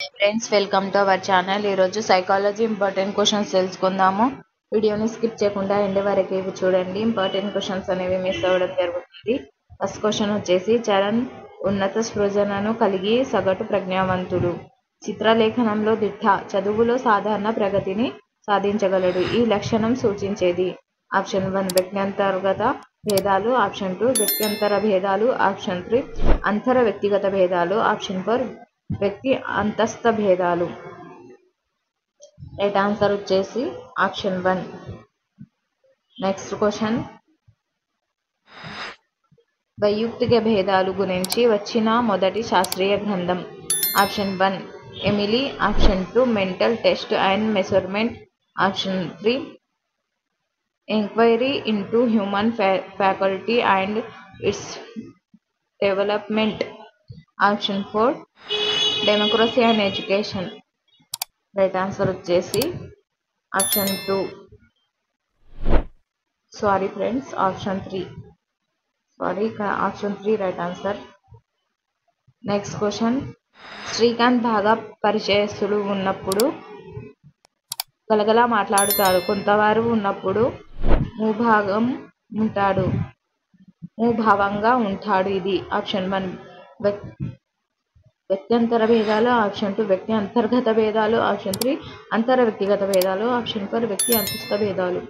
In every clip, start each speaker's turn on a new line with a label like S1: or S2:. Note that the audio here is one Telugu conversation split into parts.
S1: Friends, welcome to our channel. ఈరోజు సైకాలజీ ఇంపార్టెంట్ క్వశ్చన్స్ తెలుసుకుందాము. వీడియోని స్కిప్ చేయకుండా ఎండ్ వరకు ఇవి చూడండి. ఇంపార్టెంట్ క్వశ్చన్స్ అనేవి మిస్ అవ్వడం జరుగుతుంది. ఫస్ట్ క్వశ్చన్ వచ్చేసి, చరణ్ ఉన్నత సృజనను కలిగి సగటు ప్రజ్ఞావంతుడు. చిత్రలేఖనంలో దిట్ట, చదువులో సాధారణ ప్రగతిని సాధించగలడు. ఈ లక్షణం సూచించేది. ఆప్షన్ 1 వ్యక్త్యంతర్గత భేదాలు, ఆప్షన్ 2 వ్యక్త్యంతర భేదాలు, ఆప్షన్ 3 అంతర వ్యక్తిగత భేదాలు, ఆప్షన్ 4 వ్యక్తి అంతస్థ భేదాలు. రైట్ ఆన్సర్ వచ్చేసి ఆప్షన్ 1. నెక్స్ట్ క్వశ్చన్, వైయక్తిక భేదాలు గురించి వచ్చిన మొదటి శాస్త్రీయ గ్రంథం. Option 1 Emile, option 2 mental test and measurement, option 3 enquiry into human faculty and its development, option 4 democracy and education. Right answer వచ్చేసి option 2. Sorry friends, option 3. Option 3 right answer. Next question, Srikanth బాగా పరిచయస్తుడు ఉన్నప్పుడు గలగలా మాట్లాడుతాడు, కొంతవారు ఉన్నప్పుడు మూభావంగా ఉంటాడు. ఇది ఆప్షన్ 1 వ్యక్త్యంతర భేదాలు, ఆప్షన్ 2 వ్యక్తి అంతర్గత భేదాలు, ఆప్షన్ 3 అంతర వ్యక్తిగత భేదాలు, ఆప్షన్ 4 వ్యక్తి అంతస్థ భేదాలు.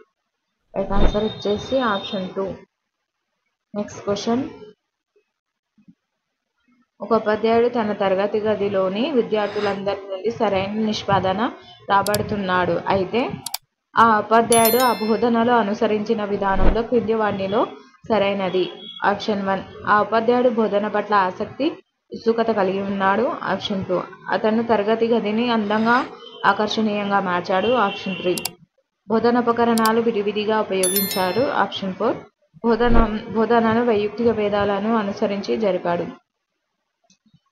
S1: రైట్ ఆన్సర్ వచ్చేసి ఆప్షన్ 2. నెక్స్ట్ క్వశ్చన్, ఒక ఉపాధ్యాయుడు తన తరగతి గదిలోని విద్యార్థులందరి నుండి సరైన నిష్పాదన రాబడుతున్నాడు. అయితే ఆ ఉపాధ్యాయుడు ఆ బోధనలో అనుసరించిన విధానంలో క్రింది వాటిలో సరైనది. ఆప్షన్ 1 ఆ ఉపాధ్యాయుడు బోధన పట్ల ఆసక్తి, ఉత్సుకత కలిగి ఉన్నాడు. ఆప్షన్ 2 అతను తరగతి గదిని అందంగా ఆకర్షణీయంగా మార్చాడు. ఆప్షన్ 3 బోధనోపకరణాలు విడివిడిగా ఉపయోగించారు. ఆప్షన్ 4 బోధనను వైయక్తిక భేదాలను అనుసరించి జరిపాడు.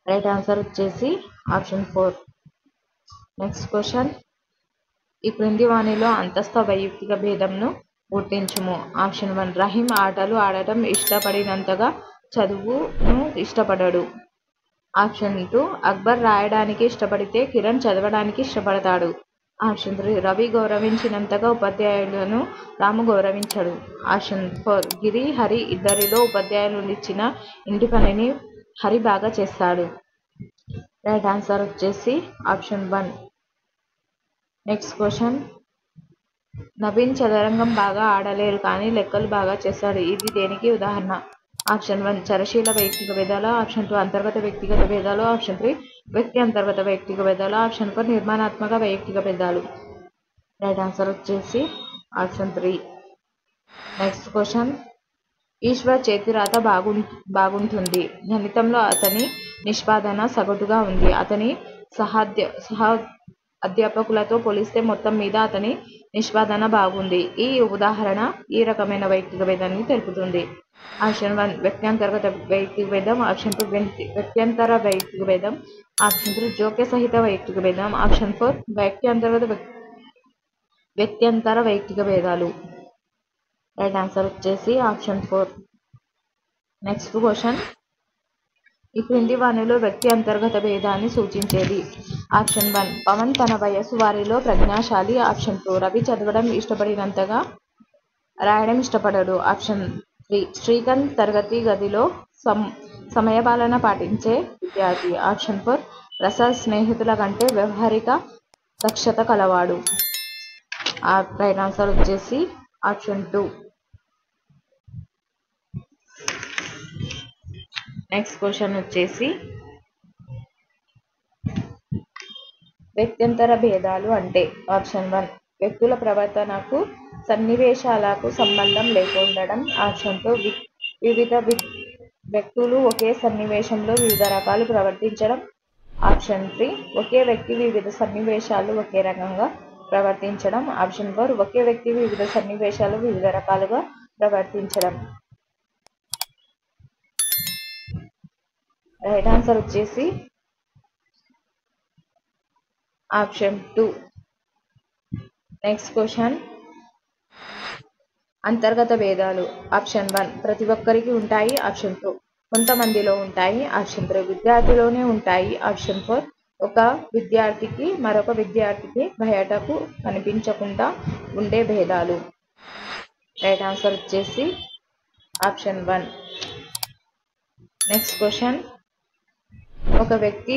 S1: రైట్ ఆన్సర్ వచ్చేసి ఆప్షన్ 4. నెక్స్ట్ క్వశ్చన్, ఈ క్రింది వానిలో అంతస్థ వైయక్తిక భేదంను గుర్తించుము. ఆప్షన్ 1 రహీం ఆటలు ఆడటం ఇష్టపడినంతగా చదువును ఇష్టపడడు. ఆప్షన్ 2 అక్బర్ రాయడానికి ఇష్టపడితే కిరణ్ చదవడానికి ఇష్టపడతాడు. ఆప్షన్ 3 రవి గౌరవించినంతగా ఉపాధ్యాయులను రాము గౌరవించడు. ఆప్షన్ 4 గిరి, హరి ఇద్దరిలో ఉపాధ్యాయులు ఇచ్చిన ఇంటి పనిని హరి బాగా చేస్తాడు. రైట్ ఆన్సర్ వచ్చేసి ఆప్షన్ 1. నెక్స్ట్ క్వశ్చన్, నవీన్ చదరంగం బాగా ఆడలేరు కానీ లెక్కలు బాగా చేస్తాడు. ఇది దేనికి ఉదాహరణ? ఆప్షన్ 1 చరశీల వైయక్తిక భేదాలు, ఆప్షన్ 2 అంతర్గత వ్యక్తిగత భేదాలు, ఆప్షన్ 3 వ్యక్తి అంతర్గత వైయక్తిక భేదాలు, ఆప్షన్ 4 నిర్మాణాత్మక వైయక్తిక భేదాలు. రైట్ ఆన్సర్ వచ్చేసి ఆప్షన్ 3. నెక్స్ట్ క్వశ్చన్, ఈశ్వర్ చేతిరాత బాగుంటుంది. గణితంలో అతని నిష్పాదన సగటుగా ఉంది. అతని సహ అధ్యాపకులతో పోలిస్తే మొత్తం మీద అతని నిష్పాదన బాగుంది. ఈ ఉదాహరణ ఈ రకమైన వైయక్తిక భేదాన్ని తెలుపుతుంది. ఆప్షన్ 1 వ్యక్త్యంతర్గత వైయక్తిక భేదం, ఆప్షన్ 2 వ్యక్త్యంతర వైయక్తిక భేదం, ఆప్షన్ 3 జోక్య సహిత వైయక్తిక భేదం, ఆప్షన్ 4 వ్యక్త్యంతర వైయక్తిక భేదాలు. రైట్ ఆన్సర్ వచ్చేసి ఆప్షన్ 4. నెక్స్ట్ క్వశ్చన్, ఈ క్రింది వానిలో వ్యక్తి అంతర్గత భేదాన్ని సూచించేది. ఆప్షన్ 1 పవన్ తన వయసు వారిలో ప్రజ్ఞాశాలి. ఆప్షన్ 2 రవి చదవడం ఇష్టపడినంతగా రాయడం ఇష్టపడడు. ఆప్షన్ 3 శ్రీకాంత్ తరగతి గదిలో సమయపాలన పాటించే విద్యార్థి. ఆప్షన్ 4 ప్రసాద్ స్నేహితుల కంటే వ్యవహారిక దక్షత కలవాడు. రైట్ ఆన్సర్ వచ్చేసి ఆప్షన్ 2. నెక్స్ట్ క్వశ్చన్ వచ్చేసి, వ్యక్త్యంతర భేదాలు అంటే? ఆప్షన్ 1 వ్యక్తుల ప్రవర్తనకు సన్నివేశాలకు సంబంధం లేకుండడం. ఆప్షన్ 2 వివిధ వ్యక్తులు ఒకే సన్నివేశంలో వివిధ రకాలు ప్రవర్తించడం. ఆప్షన్ 3 ఒకే వ్యక్తి వివిధ సన్నివేశాలు ఒకే రకంగా ప్రవర్తించడం. ఆప్షన్ 4 ఒకే వ్యక్తి వివిధ సన్నివేశాలు వివిధ రకాలుగా ప్రవర్తించడం. రైట్ ఆన్సర్ వచ్చేసి ఆప్షన్ 2. నెక్స్ట్ క్వశ్చన్, అంతర్గత భేదాలు. ఆప్షన్ 1 ప్రతి ఒక్కరికి ఉంటాయి. ఆప్షన్ 2 కొంతమందిలో ఉంటాయి. ఆప్షన్ 3 విద్యార్థిలోనే ఉంటాయి. ఆప్షన్ 4 ఒక విద్యార్థికి మరొక విద్యార్థికి బయటకు కనిపించకుండా ఉండే భేదాలు. రైట్ ఆన్సర్ వచ్చేసి ఆప్షన్ 1. Next question. ఒక వ్యక్తికి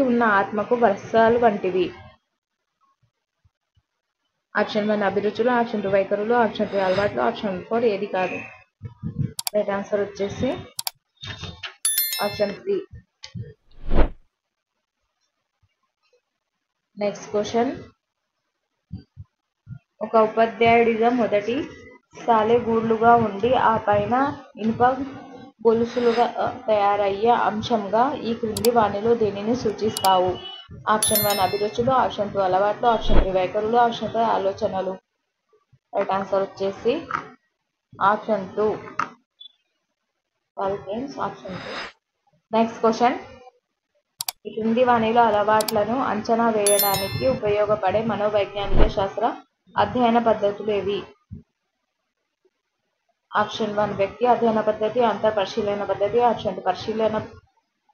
S1: ఉన్న ఆత్మకు వస్త్రాలు వంటివి. ఆప్షన్ 1 అభిరుచులు, ఆప్షన్ 2 వైఖరులు, ఆప్షన్ 3 అలవాట్లు, ఆప్షన్ 4 ఏది కాదు. రైట్ ఆన్సర్ వచ్చేసి ఆప్షన్ 3. Next question. ఒక ఉపాధ్యాయుడిగా మొదటి సాలెగూడుగా ఉండి ఆ పైన ఇనుప గొలుసులుగా తయారయ్యే అంశంగా ఈ క్రింది వానిలో దేనిని సూచిస్తావు? ఆప్షన్ 1 అభిరుచులు, ఆప్షన్ 2 అలవాట్లు, ఆప్షన్ 3 వైఖరులు, ఆప్షన్ 4 ఆలోచనలు. రైట్ ఆన్సర్ వచ్చేసి ఆప్షన్ 2. ఆప్షన్ 2. Next question. ఈ క్రింది వానిలో అలవాట్లను అంచనా వేయడానికి ఉపయోగపడే మనోవైజ్ఞానిక శాస్త్ర అధ్యయన పద్ధతులు ఏవి? ఆప్షన్ 1 వ్యక్తి అధ్యయన పద్ధతి, అంతర్ పరిశీలన పద్ధతి, ఆప్షన్ 2 పరిశీలన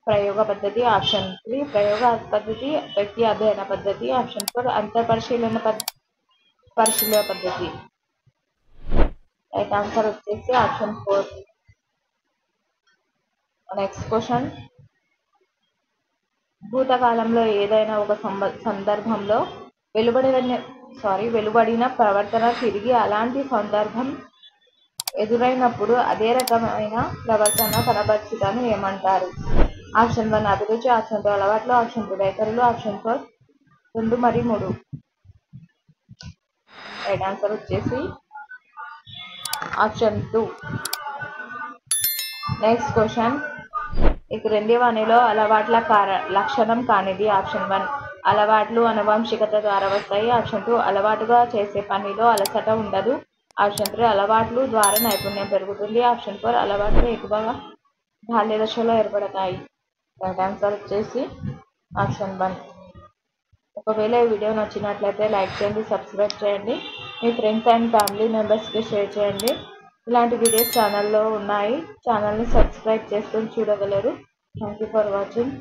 S1: ప్రయోగ పద్ధతి, ఆప్షన్ 3 ప్రయోగ పద్ధతి, వ్యక్తి అధ్యయన పద్ధతి, ఆప్షన్ 4 అంతర్ పరిశీలన పద్ధతి. రైట్ ఆన్సర్ వచ్చేసి ఆప్షన్ 4. Next question. భూతకాలంలో ఏదైనా ఒక సందర్భంలో వెలువడిన ప్రవర్తన తిరిగి అలాంటి సందర్భం ఎదురైనప్పుడు అదే రకమైన ప్రవర్తన కనబరచుటను ఏమంటారు? ఆప్షన్ 1 అభిరుచి, ఆప్షన్ 2 అలవాట్లు, ఆప్షన్ 3 వైఖరులు, ఆప్షన్ 4 2 మరియు 3. రైట్ ఆన్సర్ వచ్చేసి ఆప్షన్ 2. Next question. ఈ క్రింది వానిలో అలవాట్ల లక్షణం కానిది. ఆప్షన్ 1 అలవాట్లు అనువంశికత ద్వారా వస్తాయి, ఆప్షన్ 2 అలవాటుగా చేసే పనిలో అలసట ఉండదు, ఆప్షన్ 3 అలవాట్లు ద్వారా నైపుణ్యం పెరుగుతుంది, ఆప్షన్ 4 అలవాట్లు ఎక్కువగా బాల్య దశలో ఏర్పడతాయి. రైట్ ఆన్సర్ వచ్చేసి ఆప్షన్ 1. ఒకవేళ ఈ వీడియో నచ్చినట్లయితే లైక్ చేయండి, సబ్స్క్రైబ్ చేయండి, మీ ఫ్రెండ్స్ అండ్ ఫ్యామిలీ మెంబర్స్కి షేర్ చేయండి. ఇలాంటి వీడియోస్ ఛానల్లో ఉన్నాయి. ఛానల్ని సబ్స్క్రైబ్ చేసుకొని చూడగలరు. Thank you for watching.